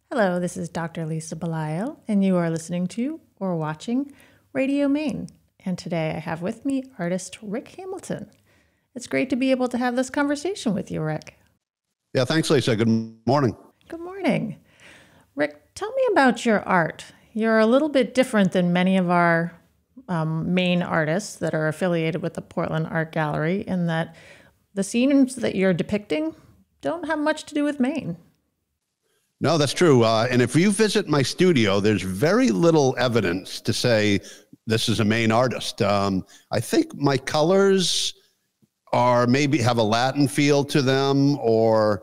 Hello, this is Dr. Lisa Belisle, and you are listening to or watching Radio Maine. And today I have with me artist Rick Hamilton. It's great to be able to have this conversation with you, Rick. Yeah, thanks, Lisa. Good morning. Good morning. Rick, tell me about your art. You're a little bit different than many of our Maine artists that are affiliated with the Portland Art Gallery in that the scenes that you're depicting don't have much to do with Maine. No, that's true. And if you visit my studio, there's very little evidence to say this is a Maine artist. I think my colors are maybe have a Latin feel to them, or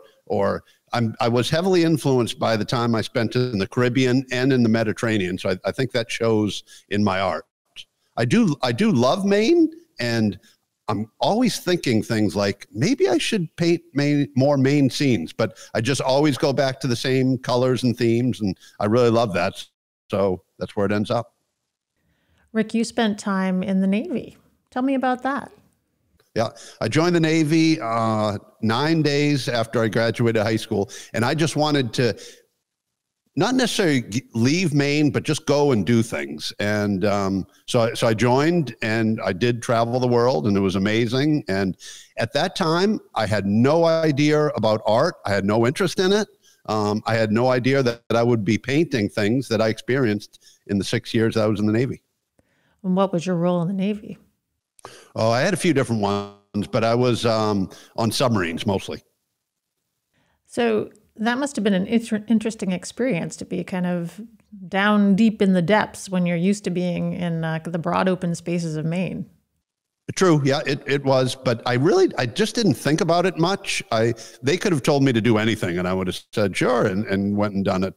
I was heavily influenced by the time I spent in the Caribbean and in the Mediterranean. So I think that shows in my art. I do love Maine, and I'm always thinking things like maybe I should paint more Maine scenes, but I just always go back to the same colors and themes, and I really love that. So that's where it ends up. Rick, you spent time in the Navy. Tell me about that. Yeah, I joined the Navy 9 days after I graduated high school, and I just wanted to not necessarily leave Maine, but just go and do things. And so I joined, and I did travel the world, and it was amazing. And at that time, I had no idea about art. I had no interest in it. I had no idea that I would be painting things that I experienced in the 6 years I was in the Navy. And what was your role in the Navy? Oh, I had a few different ones, but I was on submarines mostly. So that must have been an interesting experience to be kind of down deep in the depths when you're used to being in the broad open spaces of Maine. True. Yeah, it was. But I just didn't think about it much. They could have told me to do anything and I would have said, sure, and went and done it.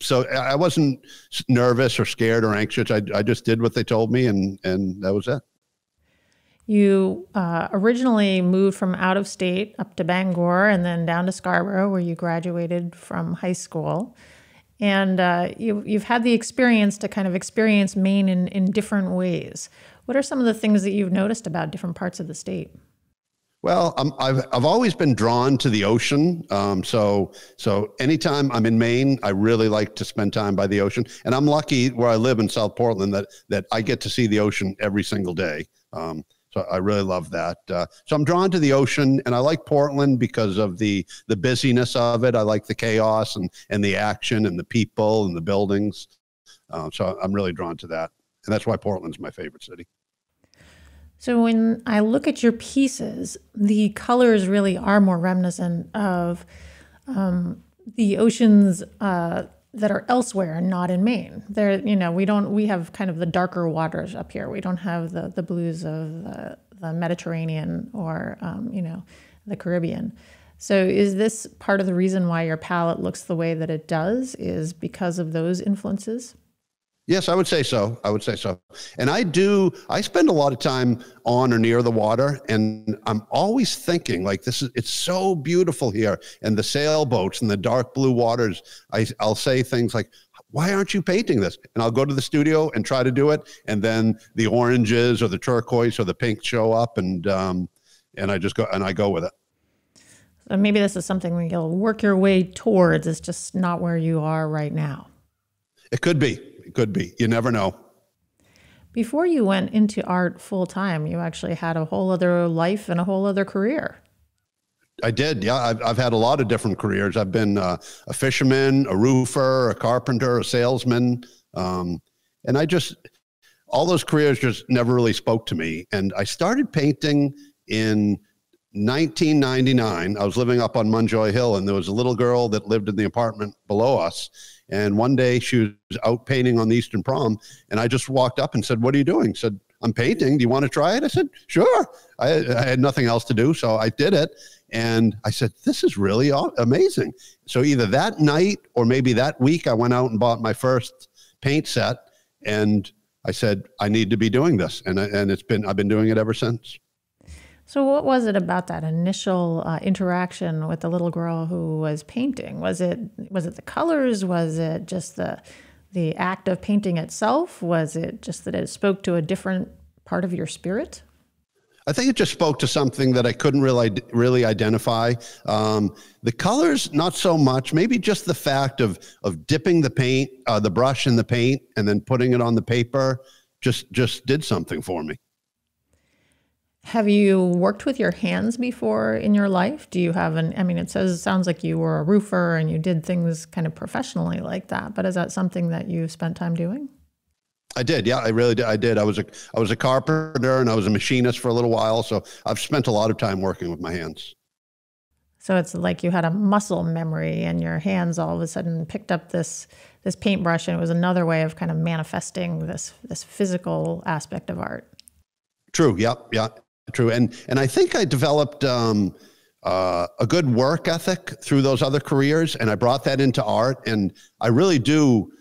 So I wasn't nervous or scared or anxious. I just did what they told me, and that was it. You originally moved from out of state up to Bangor and then down to Scarborough, where you graduated from high school. And you've had the experience to kind of experience Maine in different ways. What are some of the things that you've noticed about different parts of the state? Well, I've always been drawn to the ocean. So anytime I'm in Maine, I really like to spend time by the ocean. And I'm lucky where I live in South Portland that I get to see the ocean every single day. So I really love that. So I'm drawn to the ocean, and I like Portland because of the busyness of it. I like the chaos and the action and the people and the buildings. So I'm really drawn to that. And that's why Portland's my favorite city. So when I look at your pieces, the colors really are more reminiscent of the oceans that are elsewhere and not in Maine. We have kind of the darker waters up here. We don't have the blues of the Mediterranean or, the Caribbean. So is this part of the reason why your palette looks the way that it does, is because of those influences? Yes, I would say so. And I spend a lot of time on or near the water, and I'm always thinking like it's so beautiful here, and the sailboats and the dark blue waters. I'll say things like, why aren't you painting this? And I'll go to the studio and try to do it. And then the oranges or the turquoise or the pink show up, and I just go with it. So maybe this is something you'll work your way towards. It's just not where you are right now. It could be. You never know. Before you went into art full time, you actually had a whole other life and a whole other career. I did. Yeah. I've had a lot of different careers. I've been a fisherman, a roofer, a carpenter, a salesman. And all those careers just never really spoke to me. And I started painting in 1999. I was living up on Munjoy Hill, and there was a little girl that lived in the apartment below us. And one day she was out painting on the Eastern Prom, and I just walked up and said, "What are you doing?" She said, "I'm painting. Do you want to try it?" I said, "Sure." I had nothing else to do, so I did it. And I said, "This is really amazing." So either that night or maybe that week, I went out and bought my first paint set, and I said, "I need to be doing this." And I've been doing it ever since. So what was it about that initial interaction with the little girl who was painting? Was it the colors? Was it just the act of painting itself? Was it just that it spoke to a different part of your spirit? I think it just spoke to something that I couldn't really identify. The colors, not so much. Maybe just the fact of dipping the paint, the brush in the paint, and then putting it on the paper, just did something for me. Have you worked with your hands before in your life? Do you have I mean, it sounds like you were a roofer and you did things kind of professionally like that, but is that something that you spent time doing? I did. Yeah, I really did. I did. I was a carpenter and I was a machinist for a little while. So I've spent a lot of time working with my hands. So it's like you had a muscle memory and your hands all of a sudden picked up this paintbrush, and it was another way of kind of manifesting this physical aspect of art. True. Yeah. True. And I think I developed a good work ethic through those other careers, and I brought that into art. And I really do.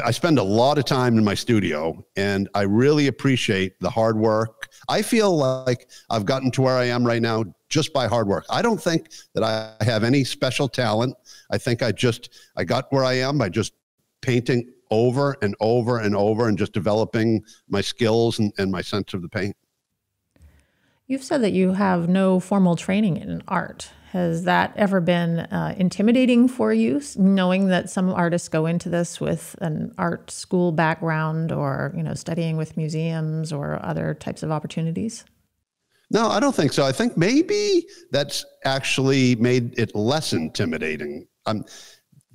I spend a lot of time in my studio, and I really appreciate the hard work. I feel like I've gotten to where I am right now just by hard work. I don't think that I have any special talent. I think I got where I am by just painting over and over and over and just developing my skills and my sense of the paint. You've said that you have no formal training in art. Has that ever been intimidating for you, knowing that some artists go into this with an art school background or, studying with museums or other types of opportunities? No, I don't think so. I think maybe that's actually made it less intimidating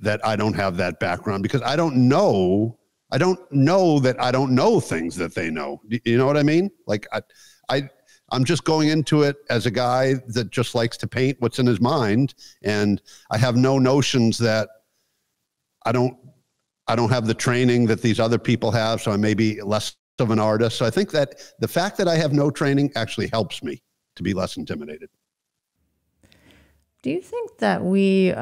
that I don't have that background, because I don't know that I don't know things that they know. You know what I mean? Like I'm just going into it as a guy that just likes to paint what's in his mind. And I have no notions that I don't have the training that these other people have. So I may be less of an artist. So I think that the fact that I have no training actually helps me to be less intimidated. Do you think that we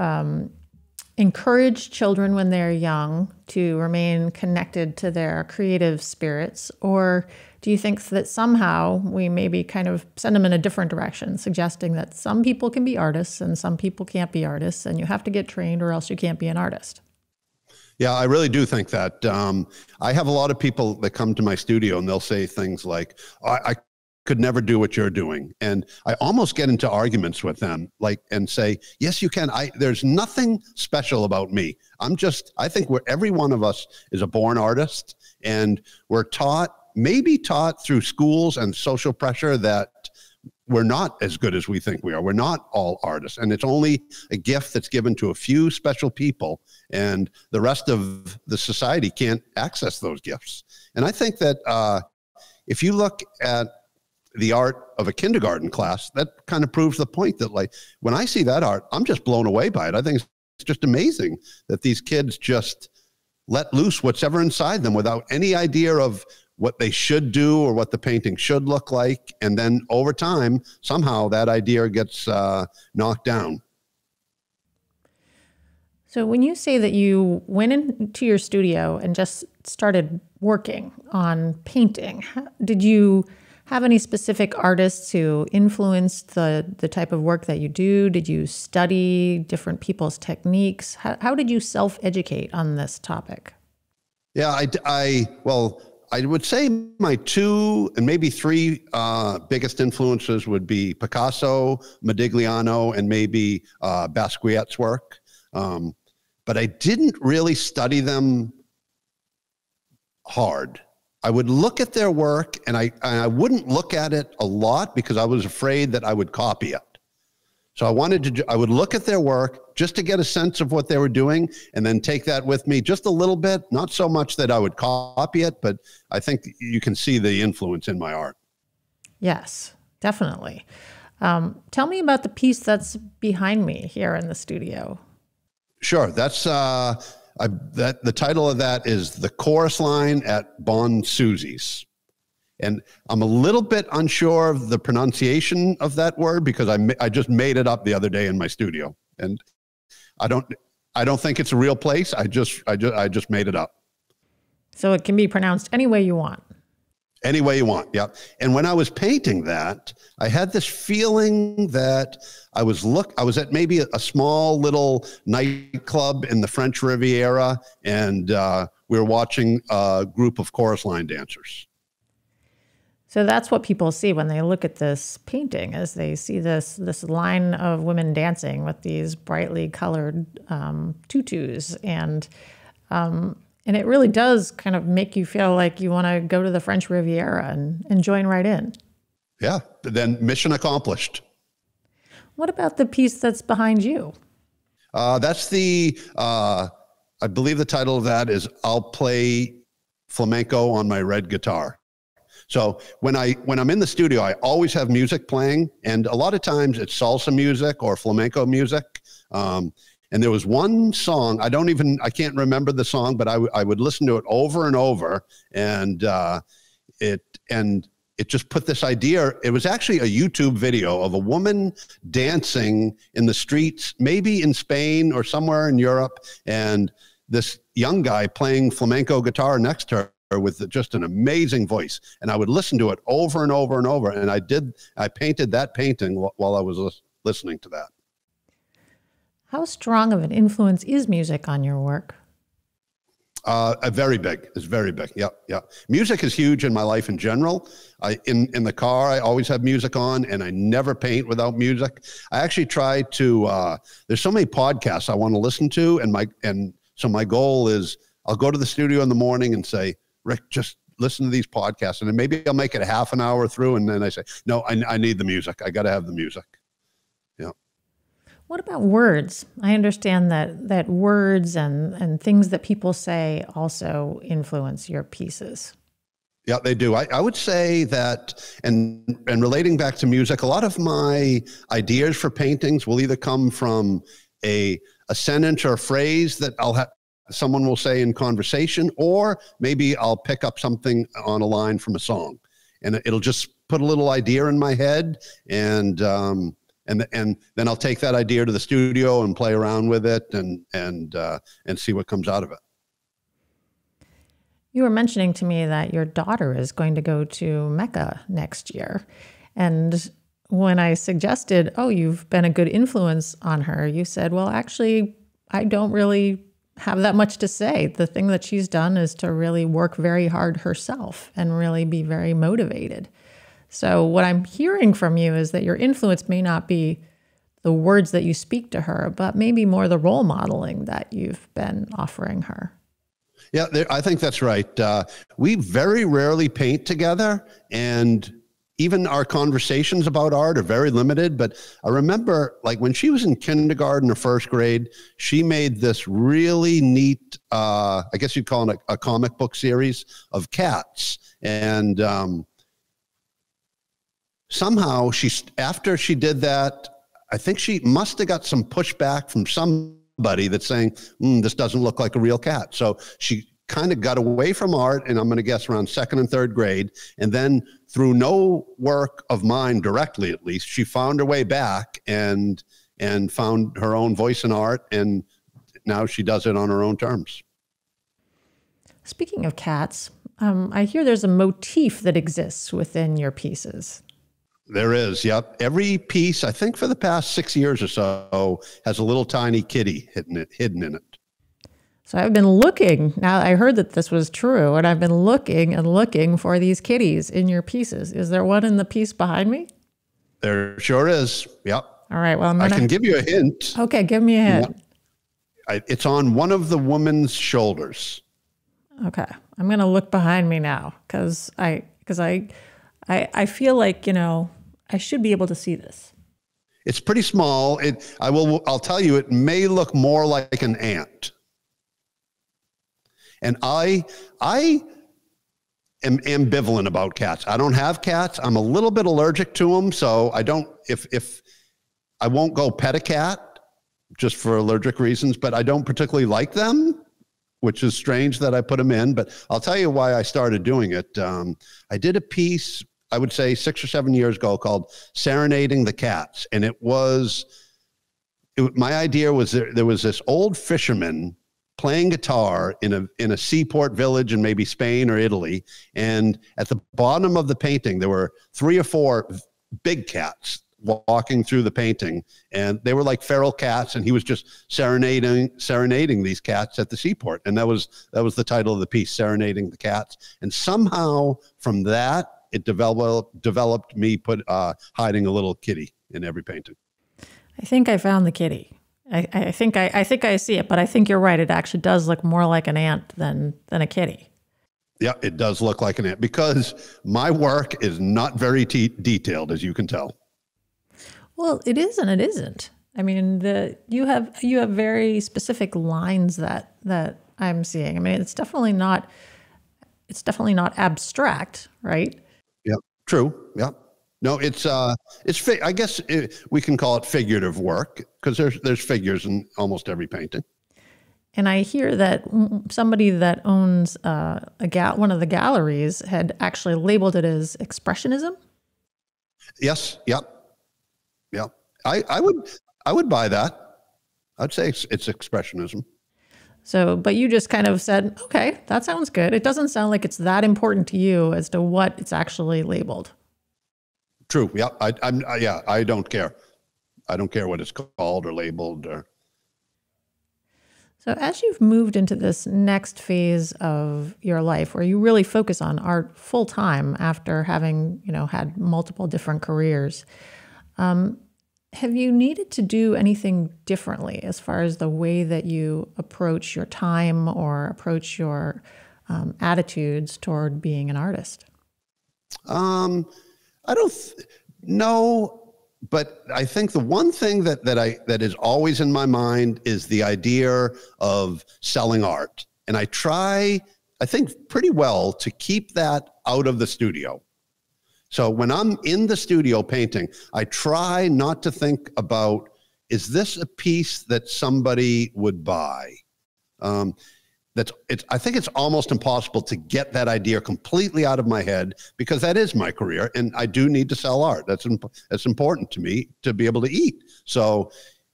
encourage children when they're young to remain connected to their creative spirits? Or do you think that somehow we maybe kind of send them in a different direction, suggesting that some people can be artists and some people can't be artists, and you have to get trained or else you can't be an artist? Yeah, I really do think that. I have a lot of people that come to my studio and they'll say things like, I could never do what you're doing. And I almost get into arguments with them, and say, yes, you can. There's nothing special about me. I think every one of us is a born artist, and we're maybe taught through schools and social pressure that we're not as good as we think we are. We're not all artists, and it's only a gift that's given to a few special people, and the rest of the society can't access those gifts. And I think that if you look at the art of a kindergarten class, that kind of proves the point that, when I see that art, I'm just blown away by it. I think it's just amazing that these kids just let loose whatever inside them without any idea of what they should do or what the painting should look like. And then over time, somehow that idea gets knocked down. So when you say that you went into your studio and just started working on painting, did you have any specific artists who influenced the type of work that you do? Did you study different people's techniques? How did you self-educate on this topic? Yeah, I would say my 2 and maybe 3 biggest influences would be Picasso, Modigliani, and maybe Basquiat's work. But I didn't really study them hard. I would look at their work, and I wouldn't look at it a lot because I was afraid that I would copy it. So I would look at their work just to get a sense of what they were doing, and then take that with me just a little bit, not so much that I would copy it, but I think you can see the influence in my art. Yes, definitely. Tell me about the piece that's behind me here in the studio. Sure. That's the title of that is The Chorus Line at Bon Susie's. And I'm a little bit unsure of the pronunciation of that word because I just made it up the other day in my studio, and I don't think it's a real place. I just made it up. So it can be pronounced any way you want. Any way you want, yeah. And when I was painting that, I had this feeling that I was at maybe a small little nightclub in the French Riviera, and we were watching a group of chorus line dancers. So that's what people see when they look at this painting, is they see this line of women dancing with these brightly colored tutus, and it really does kind of make you feel like you want to go to the French Riviera and join right in. Yeah, then mission accomplished. What about the piece that's behind you? That's I believe the title of that is "I'll Play Flamenco on My Red Guitar." So when I'm in the studio, I always have music playing, and a lot of times it's salsa music or flamenco music. And there was one song, I can't remember the song, but I would listen to it over and over, and it just put this idea. It was actually a YouTube video of a woman dancing in the streets, maybe in Spain or somewhere in Europe, and this young guy playing flamenco guitar next to her with just an amazing voice. And I would listen to it over and over and over. And I painted that painting while I was listening to that. How strong of an influence is music on your work? Very big. It's very big. Yeah. Music is huge in my life in general. In the car, I always have music on, and I never paint without music. I actually try to, there's so many podcasts I want to listen to. So my goal is I'll go to the studio in the morning and say, Rick, just listen to these podcasts. And then maybe I'll make it a half an hour through. And then I say, no, I need the music. I got to have the music. Yeah. What about words? I understand that words and things that people say also influence your pieces. Yeah, they do. I would say that, and relating back to music, a lot of my ideas for paintings will either come from a sentence or a phrase that someone will say in conversation, or maybe I'll pick up something on a line from a song, and it'll just put a little idea in my head, and then I'll take that idea to the studio and play around with it and see what comes out of it. You were mentioning to me that your daughter is going to go to Mecca next year, and when I suggested, oh, you've been a good influence on her, you said, well, actually, I don't really have that much to say. The thing that she's done is to really work very hard herself and really be very motivated. So what I'm hearing from you is that your influence may not be the words that you speak to her, but maybe more the role modeling that you've been offering her. Yeah, I think that's right. We very rarely paint together, and even our conversations about art are very limited. But I remember, like, when she was in kindergarten or first grade, she made this really neat, I guess you'd call it a comic book series of cats. And somehow after she did that, I think she must have got some pushback from somebody that's saying, this doesn't look like a real cat. So she kind of got away from art, and I'm going to guess around second and third grade. And then through no work of mine directly, at least, she found her way back and found her own voice in art. And now she does it on her own terms. Speaking of cats, I hear there's a motif that exists within your pieces. There is, yep. Every piece, I think for the past 6 years or so, has a little tiny kitty hidden in it. So I've been looking. Now, I heard that this was true, and I've been looking and looking for these kitties in your pieces. Is there one in the piece behind me? There sure is. Yep. All right. Well, I can give you a hint. Okay, give me a hint. It's on one of the woman's shoulders. Okay. I'm going to look behind me now because I feel like, I should be able to see this. It's pretty small. I'll tell you, it may look more like an ant. And I am ambivalent about cats. I don't have cats. I'm a little bit allergic to them, so I don't. If I won't go pet a cat just for allergic reasons, but I don't particularly like them, which is strange that I put them in. But I'll tell you why I started doing it. I did a piece, I would say 6 or 7 years ago, called "Serenading the Cats," and my idea was there was this old fisherman playing guitar in a seaport village in maybe Spain or Italy. And at the bottom of the painting, there were 3 or 4 big cats walking through the painting, and they were like feral cats. And he was just serenading these cats at the seaport. And that was the title of the piece, "Serenading the Cats." And somehow from that, it developed me hiding a little kitty in every painting. I think I found the kitty. I think I see it, but I think you're right. It actually does look more like an ant than a kitty. Yeah, it does look like an ant because my work is not very detailed, as you can tell. Well, it is and it isn't. I mean, you have very specific lines that I'm seeing. I mean, it's definitely not abstract, right? Yeah, true. Yeah. No, I guess we can call it figurative work because there's figures in almost every painting. And I hear that somebody that owns one of the galleries had actually labeled it as expressionism. Yes. Yep. Yeah. I would buy that. I'd say it's expressionism. So, but you just kind of said, okay, that sounds good. It doesn't sound like it's that important to you as to what it's actually labeled. True. Yeah. I don't care. I don't care what it's called or labeled or. So as you've moved into this next phase of your life where you really focus on art full time after having, had multiple different careers, have you needed to do anything differently as far as the way that you approach your time or approach your attitudes toward being an artist? I don't know. But I think the one thing that is always in my mind is the idea of selling art. And I think pretty well to keep that out of the studio. So when I'm in the studio painting, I try not to think about, is this a piece that somebody would buy? I think it's almost impossible to get that idea completely out of my head because that is my career and I do need to sell art. That's important to me to be able to eat. So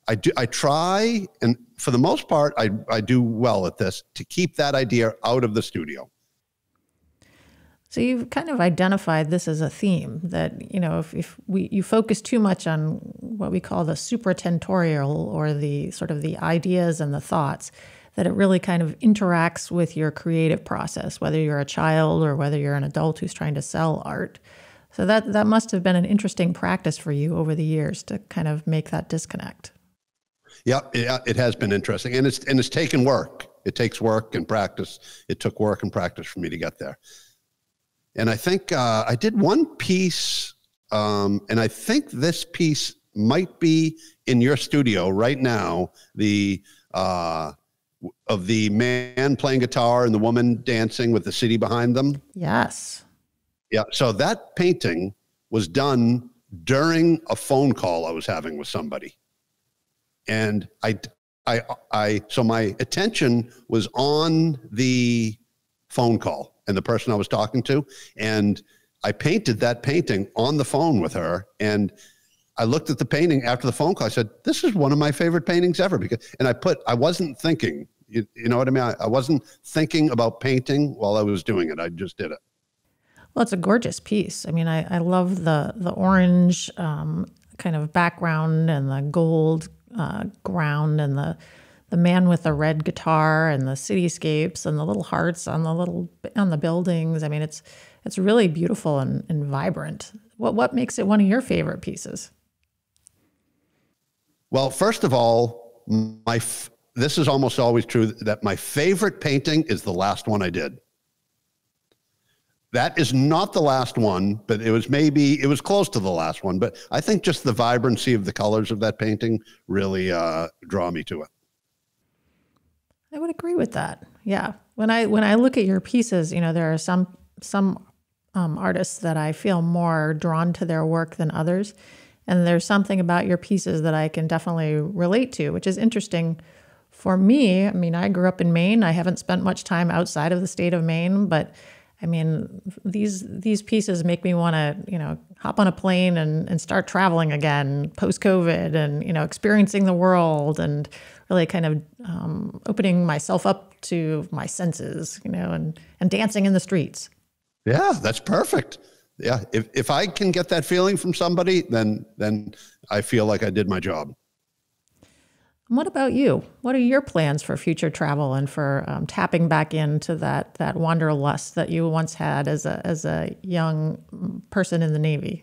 I try, and for the most part, I do well at this to keep that idea out of the studio. So you've kind of identified this as a theme that, if you focus too much on what we call the supratentorial or the sort of the ideas and the thoughts, that it really kind of interacts with your creative process, whether you're a child or whether you're an adult who's trying to sell art. So that must have been an interesting practice for you over the years to kind of make that disconnect. Yeah, it has been interesting. And it's taken work. It takes work and practice. It took work and practice for me to get there. And I think I did one piece, and I think this piece might be in your studio right now, of the man playing guitar and the woman dancing with the city behind them. Yes. Yeah. So that painting was done during a phone call I was having with somebody. And so my attention was on the phone call and the person I was talking to. And I painted that painting on the phone with her. And I looked at the painting after the phone call. I said, this is one of my favorite paintings ever. I wasn't thinking, you know what I mean? I wasn't thinking about painting while I was doing it. I just did it. Well, it's a gorgeous piece. I mean, I love the orange kind of background and the gold ground and the man with the red guitar and the cityscapes and the little hearts on the buildings. I mean, it's really beautiful and vibrant. What makes it one of your favorite pieces? Well, first of all, this is almost always true that my favorite painting is the last one I did. That is not the last one, but it was close to the last one. But I think just the vibrancy of the colors of that painting really draw me to it. I would agree with that. Yeah. When I look at your pieces, there are some artists that I feel more drawn to their work than others. And there's something about your pieces that I can definitely relate to, which is interesting for me. I mean, I grew up in Maine. I haven't spent much time outside of the state of Maine, but I mean, these pieces make me want to, hop on a plane and start traveling again post-COVID and, experiencing the world and really kind of opening myself up to my senses, and dancing in the streets. Yeah, that's perfect. Yeah, if I can get that feeling from somebody, then I feel like I did my job. What about you? What are your plans for future travel and for tapping back into that wanderlust that you once had as a young person in the Navy?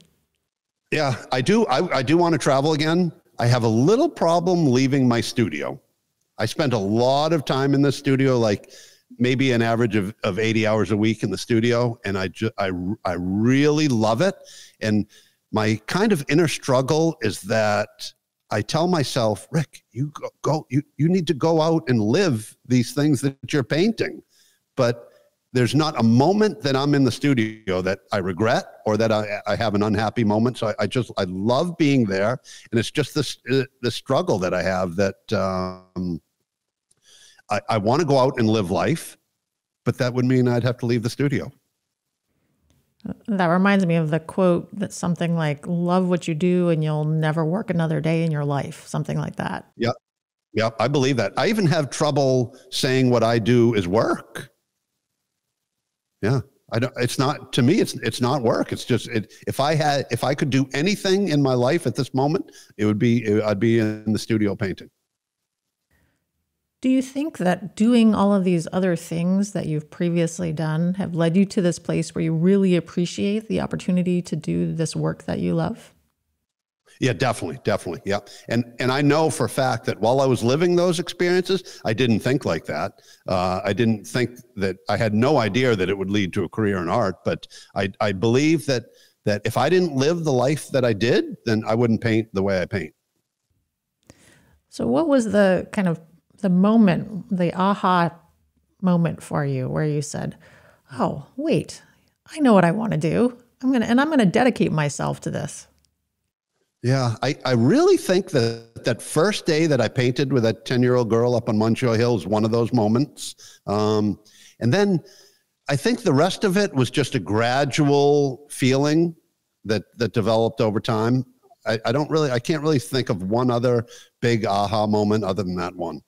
Yeah, I do. I do want to travel again. I have a little problem leaving my studio. I spent a lot of time in the studio, like maybe an average of 80 hours a week in the studio. And I really love it. And my kind of inner struggle is that I tell myself, Rick, you need to go out and live these things that you're painting. But there's not a moment that I'm in the studio that I regret or that I have an unhappy moment. So I love being there. And it's just this struggle that I have that I want to go out and live life, but that would mean I'd have to leave the studio. That reminds me of the quote that's something like, love what you do and you'll never work another day in your life, something like that. Yep. Yep. I believe that. I even have trouble saying what I do is work. Yeah. It's not, to me, it's not work. It's just, if I could do anything in my life at this moment, I'd be in the studio painting. Do you think that doing all of these other things that you've previously done have led you to this place where you really appreciate the opportunity to do this work that you love? Yeah, definitely. Yeah. And I know for a fact that while I was living those experiences, I didn't think like that. I didn't think that, I had no idea that it would lead to a career in art, but I believe that if I didn't live the life that I did, then I wouldn't paint the way I paint. So what was the kind of the moment, the aha moment for you where you said, oh, wait, I know what I want to do. I'm going to dedicate myself to this. Yeah, I really think that first day that I painted with that 10-year-old girl up on Muncho Hill is one of those moments. And then I think the rest of it was just a gradual feeling that developed over time. I can't really think of one other big aha moment other than that one.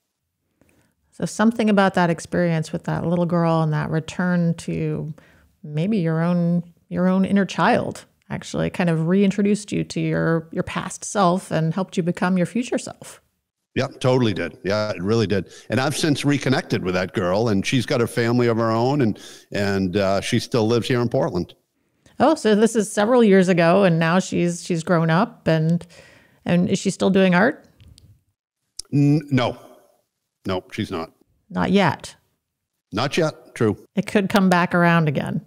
So something about that experience with that little girl and that return to maybe your own inner child actually kind of reintroduced you to your past self and helped you become your future self. Yeah, totally did. Yeah, it really did. And I've since reconnected with that girl, and she's got a family of her own, and she still lives here in Portland. Oh, so this is several years ago, and now she's grown up, and is she still doing art? No, she's not. Not yet. Not yet. True. It could come back around again.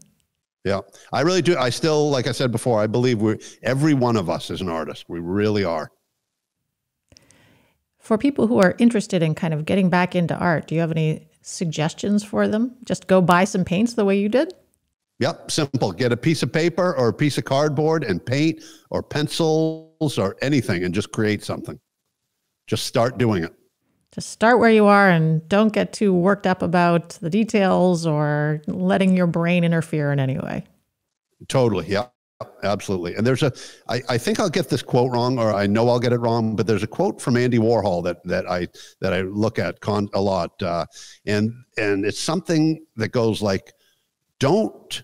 Yeah, I really do. I still, like I said before, I believe every one of us is an artist. We really are. For people who are interested in kind of getting back into art, do you have any suggestions for them? Just go buy some paints the way you did? Yep, simple. Get a piece of paper or a piece of cardboard and paint or pencils or anything and just create something. Just start doing it. Just start where you are and don't get too worked up about the details or letting your brain interfere in any way. Totally. Yeah, absolutely. And I think I'll get this quote wrong, or I know I'll get it wrong, but there's a quote from Andy Warhol that I look at a lot. And it's something that goes like, don't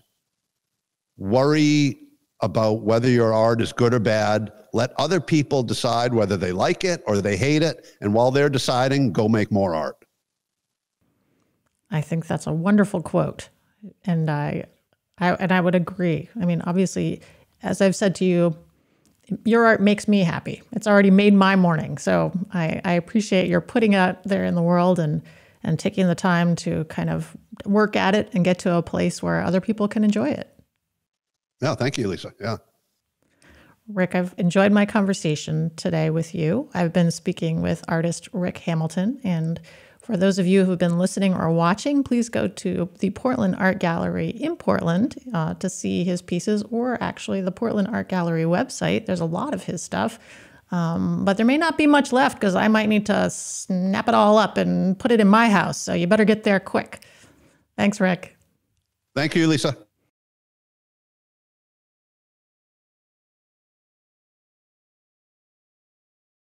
worry about whether your art is good or bad. Let other people decide whether they like it or they hate it. And while they're deciding, go make more art. I think that's a wonderful quote. And I would agree. I mean, obviously, as I've said to you, your art makes me happy. It's already made my morning. So I appreciate your putting it out there in the world and taking the time to kind of work at it and get to a place where other people can enjoy it. No, thank you, Lisa. Yeah. Rick, I've enjoyed my conversation today with you. I've been speaking with artist Rick Hamilton. And for those of you who've been listening or watching, please go to the Portland Art Gallery in Portland to see his pieces, or actually the Portland Art Gallery website. There's a lot of his stuff, but there may not be much left because I might need to snap it all up and put it in my house. So you better get there quick. Thanks, Rick. Thank you, Lisa.